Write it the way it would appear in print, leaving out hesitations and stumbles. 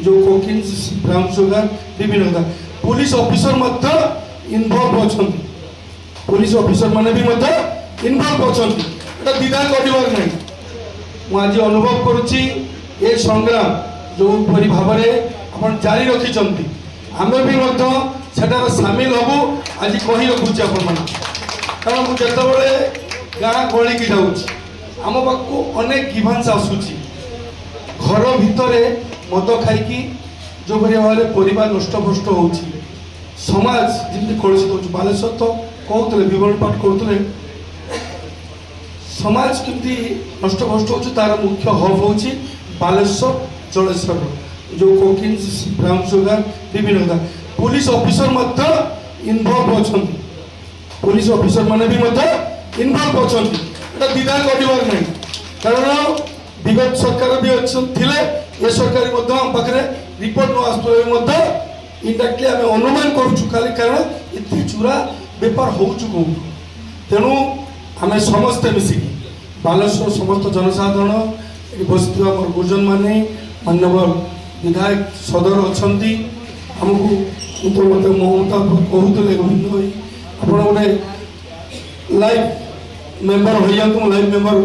जो cocaine brown sugar विभिन्न कथा पुलिस ऑफिसर मध्य इनवॉल्व अछंती पुलिस ऑफिसर माने भी मध्य इनवॉल्व अछंती एटा दिदा करिवार नै मु आज अनुभव करूची ए संग्राम जो परि भाबरे आपण जारी रखी चंती आमे भी मध्य सेटा शामिल हबु आज कहि रखुची आपण मन कारण मु जत बळे गाँ गली की जाऊँगी आम पाखु अनेक गिभांस आसूची घर भितर मद खाई जो भाव में परिवार नष्टभ्रष्ट हो समाज जमी कलुषित हो बालेश्वर तो कहते विवरण पाठ करते समाज केमती नष्टभ्रष्ट हो तार मुख्य हब हूँ बालेश्वर जलेश्वर जो कोकिन ब्राउन सुगर विभिन्न कथा पुलिस ऑफिसर मध्य इनवॉल्व अछंती पुलिस ऑफिसर माने भी मध्य इनवॉल्व अछंती एटा दिदा करिवार नै कारण विगत सरकार भी थिले ये सरकार मध्य हम पाखरे रिपोर्ट न आसुले मध्य इनडाक्टली आमे अनुमान करूछु खाली कारण इति चुरा बेपार होउछु को तेनु आमे समस्त मिसिकी बालेश्वर समस्त जनसाधारण एटी बसिथिबा मोर गुरुजन माने मान्यवर विधायक सदर अछंती हमकु तो मते ममता कहूतले गोविंद भाई आपण गोटे लाइव मेंबर हो जातु लाइव मेंबर